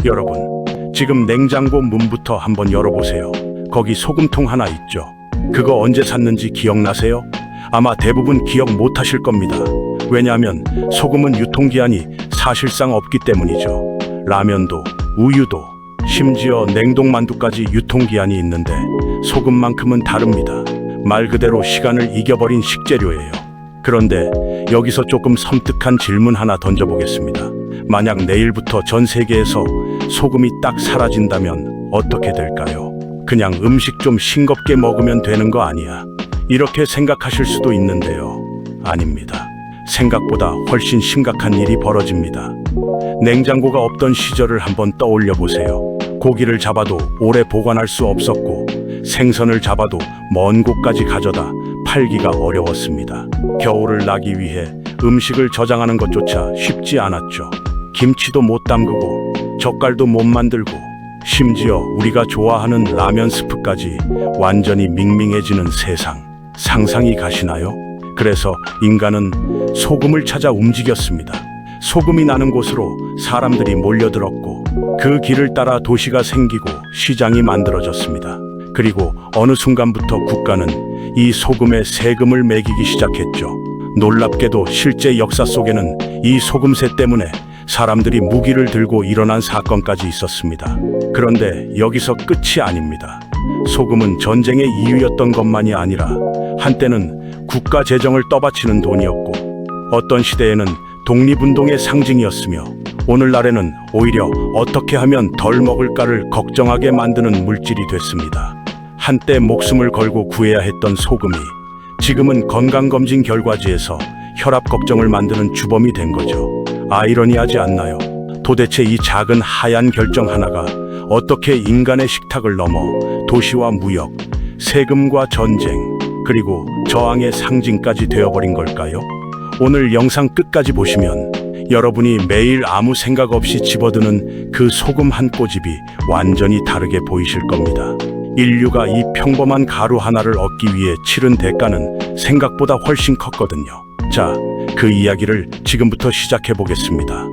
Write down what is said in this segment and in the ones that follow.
여러분, 지금 냉장고 문부터 한번 열어보세요. 거기 소금통 하나 있죠? 그거 언제 샀는지 기억나세요? 아마 대부분 기억 못 하실 겁니다. 왜냐하면 소금은 유통기한이 사실상 없기 때문이죠. 라면도, 우유도, 심지어 냉동만두까지 유통기한이 있는데 소금만큼은 다릅니다. 말 그대로 시간을 이겨버린 식재료예요. 그런데 여기서 조금 섬뜩한 질문 하나 던져보겠습니다. 만약 내일부터 전 세계에서 소금이 딱 사라진다면 어떻게 될까요? 그냥 음식 좀 싱겁게 먹으면 되는 거 아니야? 이렇게 생각하실 수도 있는데요. 아닙니다. 생각보다 훨씬 심각한 일이 벌어집니다. 냉장고가 없던 시절을 한번 떠올려 보세요. 고기를 잡아도 오래 보관할 수 없었고, 생선을 잡아도 먼 곳까지 가져다 팔기가 어려웠습니다. 겨울을 나기 위해 음식을 저장하는 것조차 쉽지 않았죠. 김치도 못 담그고 젓갈도 못 만들고 심지어 우리가 좋아하는 라면 스프까지 완전히 밍밍해지는 세상, 상상이 가시나요? 그래서 인간은 소금을 찾아 움직였습니다. 소금이 나는 곳으로 사람들이 몰려들었고 그 길을 따라 도시가 생기고 시장이 만들어졌습니다. 그리고 어느 순간부터 국가는 이 소금에 세금을 매기기 시작했죠. 놀랍게도 실제 역사 속에는 이 소금세 때문에 사람들이 무기를 들고 일어난 사건까지 있었습니다. 그런데 여기서 끝이 아닙니다. 소금은 전쟁의 이유였던 것만이 아니라 한때는 국가 재정을 떠받치는 돈이었고, 어떤 시대에는 독립운동의 상징이었으며, 오늘날에는 오히려 어떻게 하면 덜 먹을까를 걱정하게 만드는 물질이 됐습니다. 한때 목숨을 걸고 구해야 했던 소금이 지금은 건강검진 결과지에서 혈압 걱정을 만드는 주범이 된 거죠. 아이러니하지 않나요? 도대체 이 작은 하얀 결정 하나가 어떻게 인간의 식탁을 넘어 도시와 무역, 세금과 전쟁, 그리고 저항의 상징까지 되어버린 걸까요? 오늘 영상 끝까지 보시면 여러분이 매일 아무 생각 없이 집어드는 그 소금 한 꼬집이 완전히 다르게 보이실 겁니다. 인류가 이 평범한 가루 하나를 얻기 위해 치른 대가는 생각보다 훨씬 컸거든요. 자, 그 이야기를 지금부터 시작해 보겠습니다.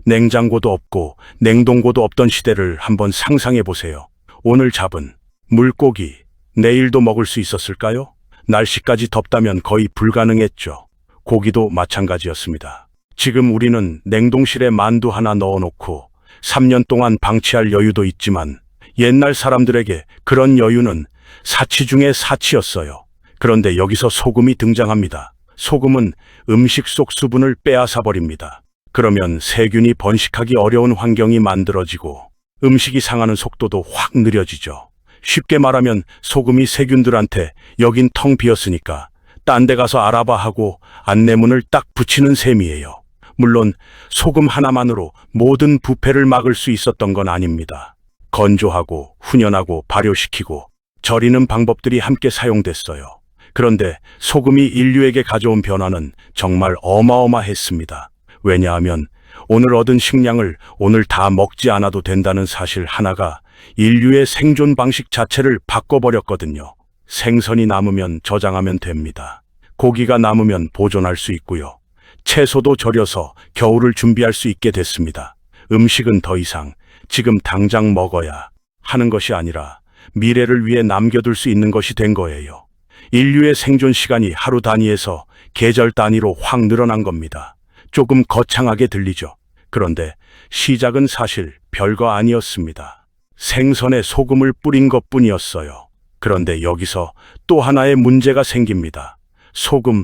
냉장고도 없고 냉동고도 없던 시대를 한번 상상해 보세요. 오늘 잡은 물고기, 내일도 먹을 수 있었을까요? 날씨까지 덥다면 거의 불가능했죠. 고기도 마찬가지였습니다. 지금 우리는 냉동실에 만두 하나 넣어놓고 3년 동안 방치할 여유도 있지만 옛날 사람들에게 그런 여유는 사치 중에 사치였어요. 그런데 여기서 소금이 등장합니다. 소금은 음식 속 수분을 빼앗아 버립니다. 그러면 세균이 번식하기 어려운 환경이 만들어지고 음식이 상하는 속도도 확 느려지죠. 쉽게 말하면 소금이 세균들한테 여긴 텅 비었으니까 딴 데 가서 알아봐 하고 안내문을 딱 붙이는 셈이에요. 물론 소금 하나만으로 모든 부패를 막을 수 있었던 건 아닙니다. 건조하고 훈연하고 발효시키고 절이는 방법들이 함께 사용됐어요. 그런데 소금이 인류에게 가져온 변화는 정말 어마어마했습니다. 왜냐하면 오늘 얻은 식량을 오늘 다 먹지 않아도 된다는 사실 하나가 인류의 생존 방식 자체를 바꿔버렸거든요. 생선이 남으면 저장하면 됩니다. 고기가 남으면 보존할 수 있고요. 채소도 절여서 겨울을 준비할 수 있게 됐습니다. 음식은 더 이상 지금 당장 먹어야 하는 것이 아니라 미래를 위해 남겨둘 수 있는 것이 된 거예요. 인류의 생존 시간이 하루 단위에서 계절 단위로 확 늘어난 겁니다. 조금 거창하게 들리죠. 그런데 시작은 사실 별거 아니었습니다. 생선에 소금을 뿌린 것뿐이었어요. 그런데 여기서 또 하나의 문제가 생깁니다. 소금,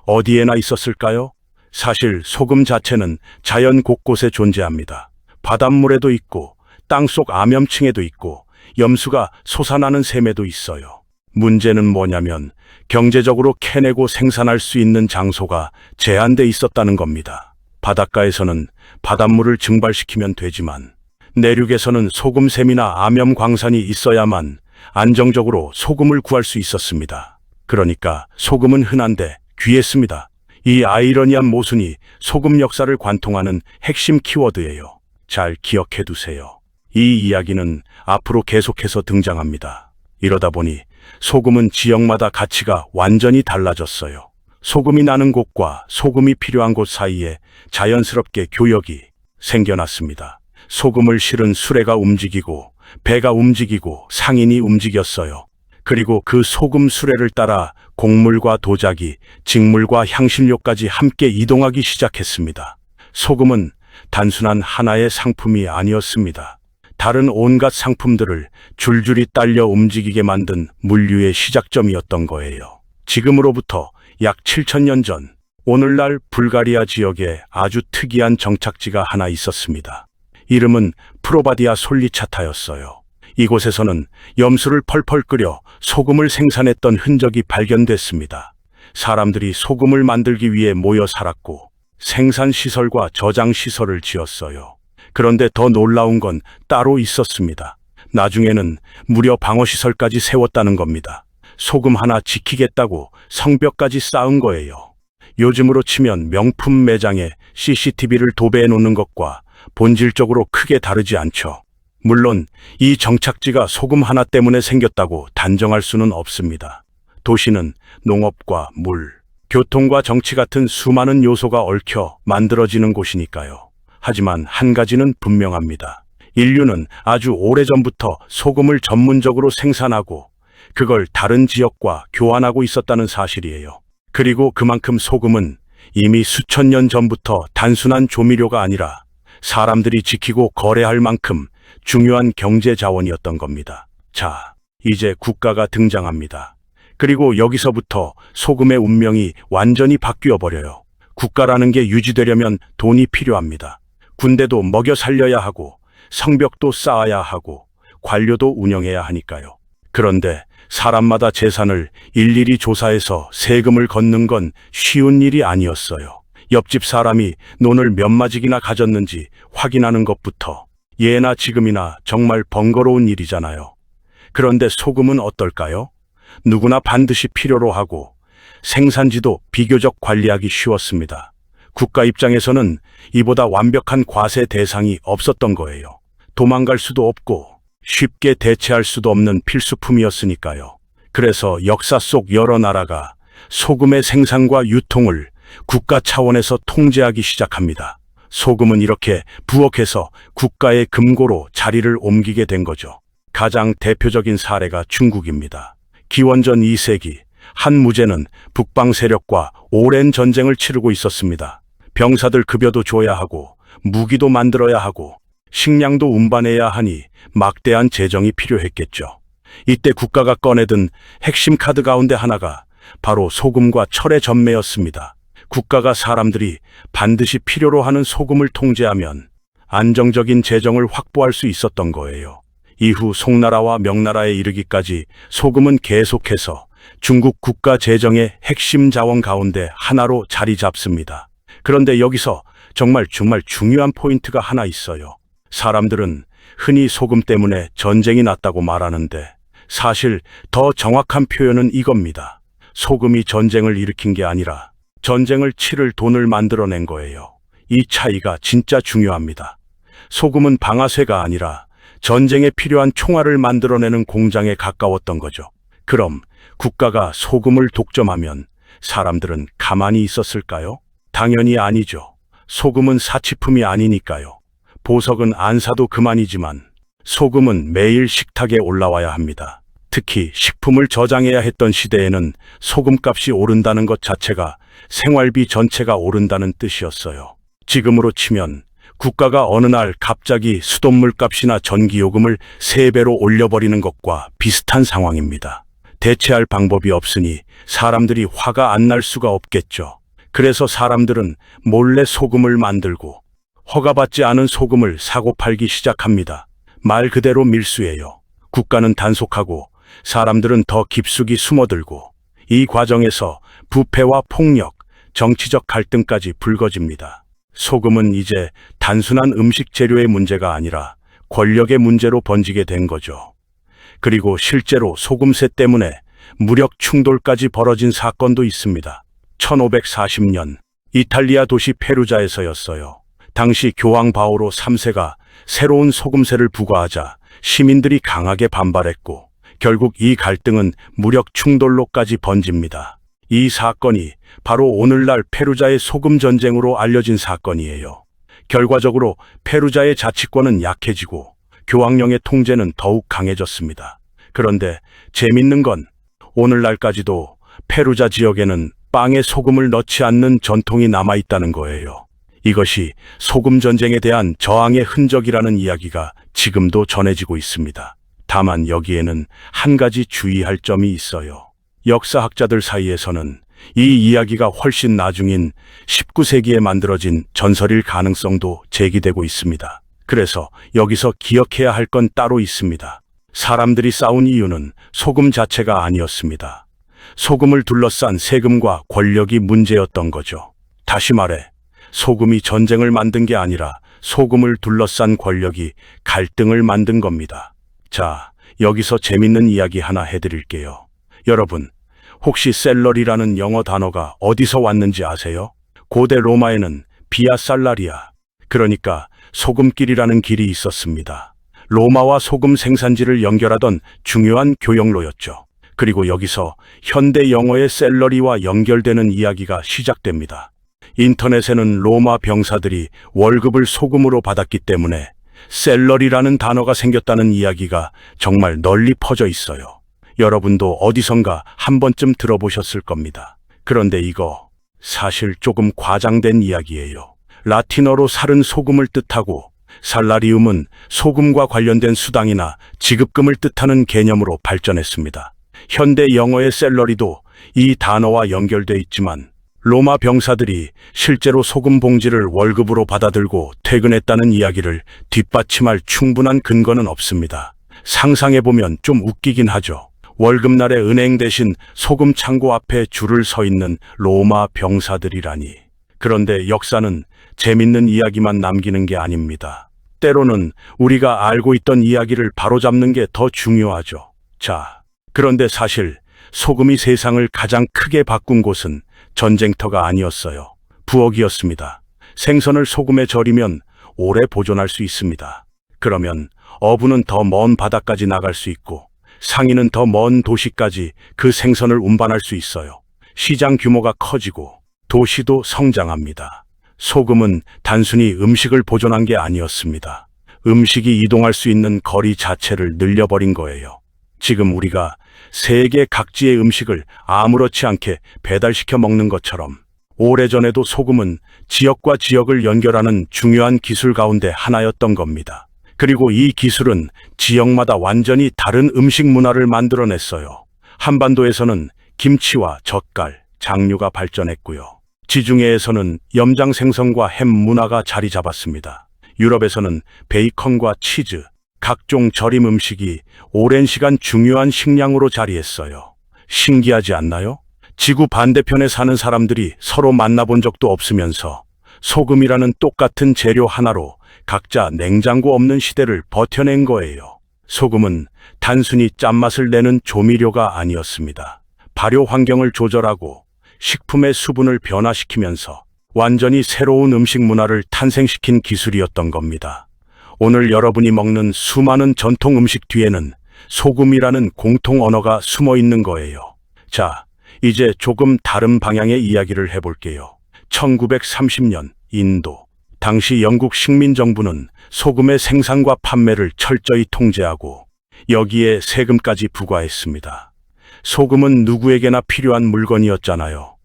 어디에나 있었을까요? 사실 소금 자체는 자연 곳곳에 존재합니다. 바닷물에도 있고 땅속 암염층에도 있고 염수가 솟아나는 샘에도 있어요. 문제는 뭐냐면 경제적으로 캐내고 생산할 수 있는 장소가 제한돼 있었다는 겁니다. 바닷가에서는 바닷물을 증발시키면 되지만 내륙에서는 소금샘이나 암염 광산이 있어야만 안정적으로 소금을 구할 수 있었습니다. 그러니까 소금은 흔한데 귀했습니다. 이 아이러니한 모순이 소금 역사를 관통하는 핵심 키워드예요. 잘 기억해 두세요. 이 이야기는 앞으로 계속해서 등장합니다. 이러다 보니 소금은 지역마다 가치가 완전히 달라졌어요. 소금이 나는 곳과 소금이 필요한 곳 사이에 자연스럽게 교역이 생겨났습니다. 소금을 실은 수레가 움직이고 배가 움직이고 상인이 움직였어요. 그리고 그 소금 수레를 따라 곡물과 도자기, 직물과 향신료까지 함께 이동하기 시작했습니다. 소금은 단순한 하나의 상품이 아니었습니다. 다른 온갖 상품들을 줄줄이 딸려 움직이게 만든 물류의 시작점이었던 거예요. 지금으로부터 약 7,000년 전, 오늘날 불가리아 지역에 아주 특이한 정착지가 하나 있었습니다. 이름은 프로바디아 솔리차타였어요. 이곳에서는 염수를 펄펄 끓여 소금을 생산했던 흔적이 발견됐습니다. 사람들이 소금을 만들기 위해 모여 살았고 생산시설과 저장시설을 지었어요. 그런데 더 놀라운 건 따로 있었습니다. 나중에는 무려 방어시설까지 세웠다는 겁니다. 소금 하나 지키겠다고 성벽까지 쌓은 거예요. 요즘으로 치면 명품 매장에 CCTV를 도배해 놓는 것과 본질적으로 크게 다르지 않죠. 물론 이 정착지가 소금 하나 때문에 생겼다고 단정할 수는 없습니다. 도시는 농업과 물, 교통과 정치 같은 수많은 요소가 얽혀 만들어지는 곳이니까요. 하지만 한 가지는 분명합니다. 인류는 아주 오래전부터 소금을 전문적으로 생산하고 그걸 다른 지역과 교환하고 있었다는 사실이에요. 그리고 그만큼 소금은 이미 수천 년 전부터 단순한 조미료가 아니라 사람들이 지키고 거래할 만큼 중요한 경제 자원이었던 겁니다. 자, 이제 국가가 등장합니다. 그리고 여기서부터 소금의 운명이 완전히 바뀌어 버려요. 국가라는 게 유지되려면 돈이 필요합니다. 군대도 먹여 살려야 하고 성벽도 쌓아야 하고 관료도 운영해야 하니까요. 그런데 사람마다 재산을 일일이 조사해서 세금을 걷는 건 쉬운 일이 아니었어요. 옆집 사람이 논을 몇 마직이나 가졌는지 확인하는 것부터 예나 지금이나 정말 번거로운 일이잖아요. 그런데 소금은 어떨까요? 누구나 반드시 필요로 하고 생산지도 비교적 관리하기 쉬웠습니다. 국가 입장에서는 이보다 완벽한 과세 대상이 없었던 거예요. 도망갈 수도 없고 쉽게 대체할 수도 없는 필수품이었으니까요. 그래서 역사 속 여러 나라가 소금의 생산과 유통을 국가 차원에서 통제하기 시작합니다. 소금은 이렇게 부엌에서 국가의 금고로 자리를 옮기게 된 거죠. 가장 대표적인 사례가 중국입니다. 기원전 2세기 한 무제는 북방 세력과 오랜 전쟁을 치르고 있었습니다. 병사들 급여도 줘야 하고 무기도 만들어야 하고 식량도 운반해야 하니 막대한 재정이 필요했겠죠. 이때 국가가 꺼내든 핵심 카드 가운데 하나가 바로 소금과 철의 전매였습니다. 국가가 사람들이 반드시 필요로 하는 소금을 통제하면 안정적인 재정을 확보할 수 있었던 거예요. 이후 송나라와 명나라에 이르기까지 소금은 계속해서 중국 국가 재정의 핵심 자원 가운데 하나로 자리 잡습니다. 그런데 여기서 정말 중요한 포인트가 하나 있어요. 사람들은 흔히 소금 때문에 전쟁이 났다고 말하는데 사실 더 정확한 표현은 이겁니다. 소금이 전쟁을 일으킨 게 아니라 전쟁을 치를 돈을 만들어낸 거예요. 이 차이가 진짜 중요합니다. 소금은 방아쇠가 아니라 전쟁에 필요한 총알을 만들어내는 공장에 가까웠던 거죠. 그럼 국가가 소금을 독점하면 사람들은 가만히 있었을까요? 당연히 아니죠. 소금은 사치품이 아니니까요. 보석은 안 사도 그만이지만 소금은 매일 식탁에 올라와야 합니다. 특히 식품을 저장해야 했던 시대에는 소금값이 오른다는 것 자체가 생활비 전체가 오른다는 뜻이었어요. 지금으로 치면 국가가 어느 날 갑자기 수돗물 값이나 전기요금을 3배로 올려버리는 것과 비슷한 상황입니다. 대체할 방법이 없으니 사람들이 화가 안 날 수가 없겠죠. 그래서 사람들은 몰래 소금을 만들고 허가받지 않은 소금을 사고 팔기 시작합니다. 말 그대로 밀수예요. 국가는 단속하고 사람들은 더 깊숙이 숨어들고 이 과정에서 부패와 폭력, 정치적 갈등까지 불거집니다. 소금은 이제 단순한 음식 재료의 문제가 아니라 권력의 문제로 번지게 된 거죠. 그리고 실제로 소금세 때문에 무력 충돌까지 벌어진 사건도 있습니다. 1540년 이탈리아 도시 페루자에서였어요. 당시 교황 바오로 3세가 새로운 소금세를 부과하자 시민들이 강하게 반발했고 결국 이 갈등은 무력 충돌로까지 번집니다. 이 사건이 바로 오늘날 페루자의 소금 전쟁으로 알려진 사건이에요. 결과적으로 페루자의 자치권은 약해지고 교황령의 통제는 더욱 강해졌습니다. 그런데 재밌는 건 오늘날까지도 페루자 지역에는 빵에 소금을 넣지 않는 전통이 남아있다는 거예요. 이것이 소금 전쟁에 대한 저항의 흔적이라는 이야기가 지금도 전해지고 있습니다. 다만 여기에는 한 가지 주의할 점이 있어요. 역사학자들 사이에서는 이 이야기가 훨씬 나중인 19세기에 만들어진 전설일 가능성도 제기되고 있습니다. 그래서 여기서 기억해야 할 건 따로 있습니다. 사람들이 싸운 이유는 소금 자체가 아니었습니다. 소금을 둘러싼 세금과 권력이 문제였던 거죠. 다시 말해, 소금이 전쟁을 만든 게 아니라 소금을 둘러싼 권력이 갈등을 만든 겁니다. 자, 여기서 재밌는 이야기 하나 해드릴게요. 여러분, 혹시 셀러리라는 영어 단어가 어디서 왔는지 아세요? 고대 로마에는 비아 살라리아, 그러니까 소금길이라는 길이 있었습니다. 로마와 소금 생산지를 연결하던 중요한 교역로였죠. 그리고 여기서 현대 영어의 셀러리와 연결되는 이야기가 시작됩니다. 인터넷에는 로마 병사들이 월급을 소금으로 받았기 때문에 셀러리라는 단어가 생겼다는 이야기가 정말 널리 퍼져 있어요. 여러분도 어디선가 한 번쯤 들어보셨을 겁니다. 그런데 이거 사실 조금 과장된 이야기예요. 라틴어로 살은 소금을 뜻하고 살라리움은 소금과 관련된 수당이나 지급금을 뜻하는 개념으로 발전했습니다. 현대 영어의 셀러리도 이 단어와 연결돼 있지만 로마 병사들이 실제로 소금 봉지를 월급으로 받아들고 퇴근했다는 이야기를 뒷받침할 충분한 근거는 없습니다. 상상해보면 좀 웃기긴 하죠. 월급날에 은행 대신 소금 창고 앞에 줄을 서 있는 로마 병사들이라니. 그런데 역사는 재밌는 이야기만 남기는 게 아닙니다. 때로는 우리가 알고 있던 이야기를 바로잡는 게 더 중요하죠. 자, 그런데 사실 소금이 세상을 가장 크게 바꾼 곳은 전쟁터가 아니었어요. 부엌이었습니다. 생선을 소금에 절이면 오래 보존할 수 있습니다. 그러면 어부는 더 먼 바다까지 나갈 수 있고 상인은 더 먼 도시까지 그 생선을 운반할 수 있어요. 시장 규모가 커지고 도시도 성장합니다. 소금은 단순히 음식을 보존한 게 아니었습니다. 음식이 이동할 수 있는 거리 자체를 늘려버린 거예요. 지금 우리가 세계 각지의 음식을 아무렇지 않게 배달시켜 먹는 것처럼 오래전에도 소금은 지역과 지역을 연결하는 중요한 기술 가운데 하나였던 겁니다. 그리고 이 기술은 지역마다 완전히 다른 음식 문화를 만들어냈어요. 한반도에서는 김치와 젓갈, 장류가 발전했고요. 지중해에서는 염장 생선과 햄 문화가 자리 잡았습니다. 유럽에서는 베이컨과 치즈, 각종 절임 음식이 오랜 시간 중요한 식량으로 자리했어요. 신기하지 않나요? 지구 반대편에 사는 사람들이 서로 만나본 적도 없으면서 소금이라는 똑같은 재료 하나로 각자 냉장고 없는 시대를 버텨낸 거예요. 소금은 단순히 짠맛을 내는 조미료가 아니었습니다. 발효 환경을 조절하고 식품의 수분을 변화시키면서 완전히 새로운 음식 문화를 탄생시킨 기술이었던 겁니다. 오늘 여러분이 먹는 수많은 전통 음식 뒤에는 소금이라는 공통 언어가 숨어 있는 거예요. 자, 이제 조금 다른 방향의 이야기를 해볼게요. 1930년 인도. 당시 영국 식민정부는 소금의 생산과 판매를 철저히 통제하고 여기에 세금까지 부과했습니다. 소금은 누구에게나 필요한 물건이었잖아요.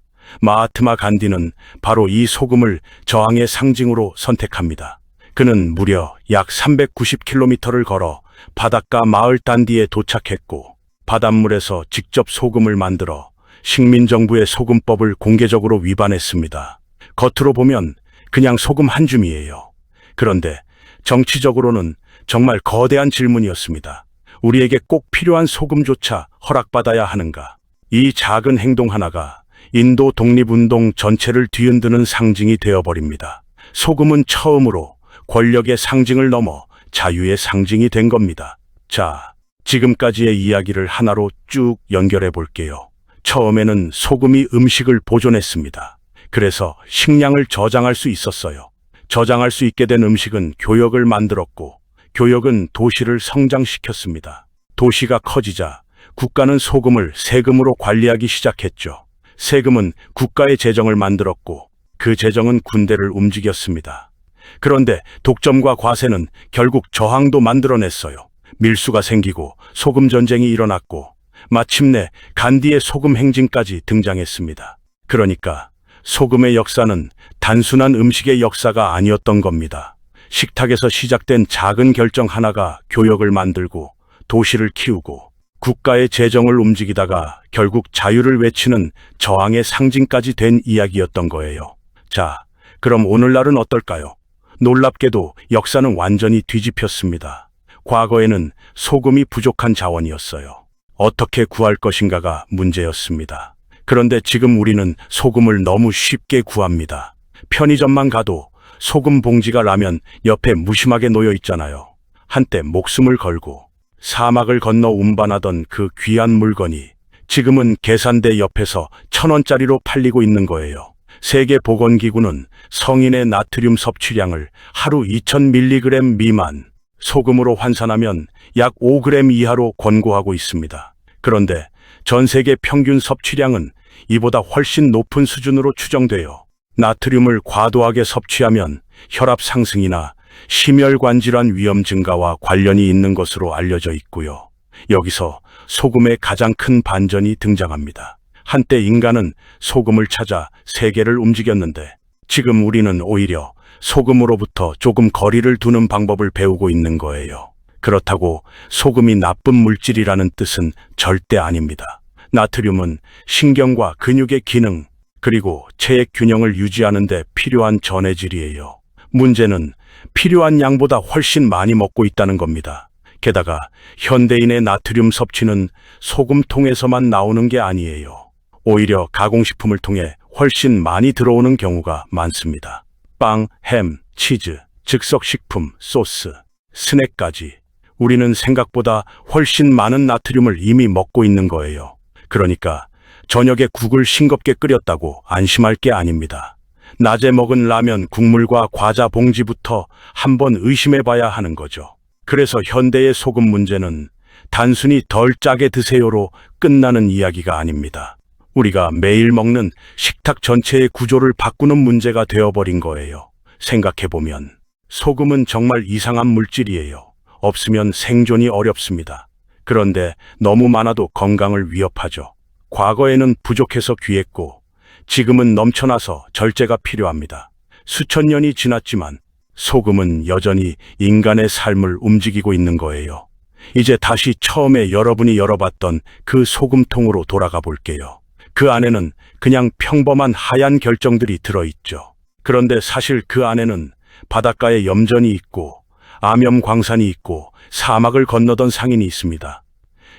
마하트마 간디는 바로 이 소금을 저항의 상징으로 선택합니다. 그는 무려 약 390km를 걸어 바닷가 마을 단디에 도착했고 바닷물에서 직접 소금을 만들어 식민정부의 소금법을 공개적으로 위반했습니다. 겉으로 보면 그냥 소금 한 줌이에요. 그런데 정치적으로는 정말 거대한 질문이었습니다. 우리에게 꼭 필요한 소금조차 허락받아야 하는가? 이 작은 행동 하나가 인도 독립운동 전체를 뒤흔드는 상징이 되어버립니다. 소금은 처음으로 권력의 상징을 넘어 자유의 상징이 된 겁니다. 자, 지금까지의 이야기를 하나로 쭉 연결해 볼게요. 처음에는 소금이 음식을 보존했습니다. 그래서 식량을 저장할 수 있었어요. 저장할 수 있게 된 음식은 교역을 만들었고 교역은 도시를 성장시켰습니다. 도시가 커지자 국가는 소금을 세금으로 관리하기 시작했죠. 세금은 국가의 재정을 만들었고 그 재정은 군대를 움직였습니다. 그런데 독점과 과세는 결국 저항도 만들어냈어요. 밀수가 생기고 소금 전쟁이 일어났고 마침내 간디의 소금 행진까지 등장했습니다. 그러니까 소금의 역사는 단순한 음식의 역사가 아니었던 겁니다. 식탁에서 시작된 작은 결정 하나가 교역을 만들고 도시를 키우고 국가의 재정을 움직이다가 결국 자유를 외치는 저항의 상징까지 된 이야기였던 거예요. 자, 그럼 오늘날은 어떨까요? 놀랍게도 역사는 완전히 뒤집혔습니다. 과거에는 소금이 부족한 자원이었어요. 어떻게 구할 것인가가 문제였습니다. 그런데 지금 우리는 소금을 너무 쉽게 구합니다. 편의점만 가도 소금 봉지가 라면 옆에 무심하게 놓여 있잖아요. 한때 목숨을 걸고 사막을 건너 운반하던 그 귀한 물건이 지금은 계산대 옆에서 1,000원짜리로 팔리고 있는 거예요. 세계보건기구는 성인의 나트륨 섭취량을 하루 2000mg 미만, 소금으로 환산하면 약 5g 이하로 권고하고 있습니다. 그런데 전 세계 평균 섭취량은 이보다 훨씬 높은 수준으로 추정돼요. 나트륨을 과도하게 섭취하면 혈압 상승이나 심혈관 질환 위험 증가와 관련이 있는 것으로 알려져 있고요. 여기서 소금의 가장 큰 반전이 등장합니다. 한때 인간은 소금을 찾아 세계를 움직였는데 지금 우리는 오히려 소금으로부터 조금 거리를 두는 방법을 배우고 있는 거예요. 그렇다고 소금이 나쁜 물질이라는 뜻은 절대 아닙니다. 나트륨은 신경과 근육의 기능, 그리고 체액 균형을 유지하는 데 필요한 전해질이에요. 문제는 필요한 양보다 훨씬 많이 먹고 있다는 겁니다. 게다가 현대인의 나트륨 섭취는 소금통에서만 나오는 게 아니에요. 오히려 가공식품을 통해 훨씬 많이 들어오는 경우가 많습니다. 빵, 햄, 치즈, 즉석식품, 소스, 스낵까지 우리는 생각보다 훨씬 많은 나트륨을 이미 먹고 있는 거예요. 그러니까 저녁에 국을 싱겁게 끓였다고 안심할 게 아닙니다. 낮에 먹은 라면 국물과 과자 봉지부터 한번 의심해 봐야 하는 거죠. 그래서 현대의 소금 문제는 단순히 덜 짜게 드세요로 끝나는 이야기가 아닙니다. 우리가 매일 먹는 식탁 전체의 구조를 바꾸는 문제가 되어버린 거예요. 생각해보면 소금은 정말 이상한 물질이에요. 없으면 생존이 어렵습니다. 그런데 너무 많아도 건강을 위협하죠. 과거에는 부족해서 귀했고 지금은 넘쳐나서 절제가 필요합니다. 수천 년이 지났지만 소금은 여전히 인간의 삶을 움직이고 있는 거예요. 이제 다시 처음에 여러분이 열어봤던 그 소금통으로 돌아가 볼게요. 그 안에는 그냥 평범한 하얀 결정들이 들어있죠. 그런데 사실 그 안에는 바닷가에 염전이 있고 암염 광산이 있고 사막을 건너던 상인이 있습니다.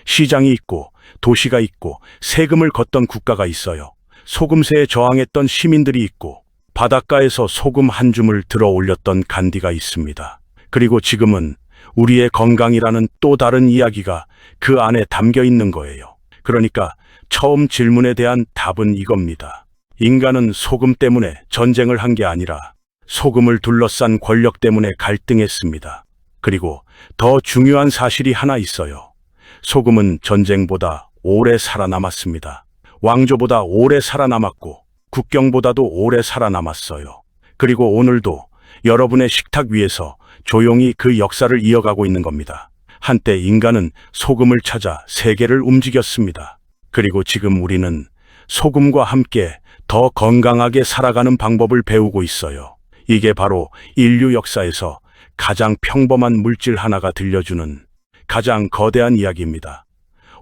시장이 있고 도시가 있고 세금을 걷던 국가가 있어요. 소금세에 저항했던 시민들이 있고 바닷가에서 소금 한 줌을 들어 올렸던 간디가 있습니다. 그리고 지금은 우리의 건강이라는 또 다른 이야기가 그 안에 담겨 있는 거예요. 그러니까 처음 질문에 대한 답은 이겁니다. 인간은 소금 때문에 전쟁을 한 게 아니라 소금을 둘러싼 권력 때문에 갈등했습니다. 그리고 더 중요한 사실이 하나 있어요. 소금은 전쟁보다 오래 살아남았습니다. 왕조보다 오래 살아남았고 국경보다도 오래 살아남았어요. 그리고 오늘도 여러분의 식탁 위에서 조용히 그 역사를 이어가고 있는 겁니다. 한때 인간은 소금을 찾아 세계를 움직였습니다. 그리고 지금 우리는 소금과 함께 더 건강하게 살아가는 방법을 배우고 있어요. 이게 바로 인류 역사에서 가장 평범한 물질 하나가 들려주는 가장 거대한 이야기입니다.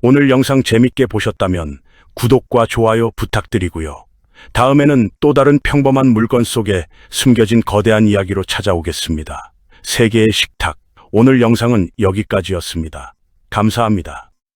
오늘 영상 재밌게 보셨다면 구독과 좋아요 부탁드리고요. 다음에는 또 다른 평범한 물건 속에 숨겨진 거대한 이야기로 찾아오겠습니다. 세계의 식탁, 오늘 영상은 여기까지였습니다. 감사합니다.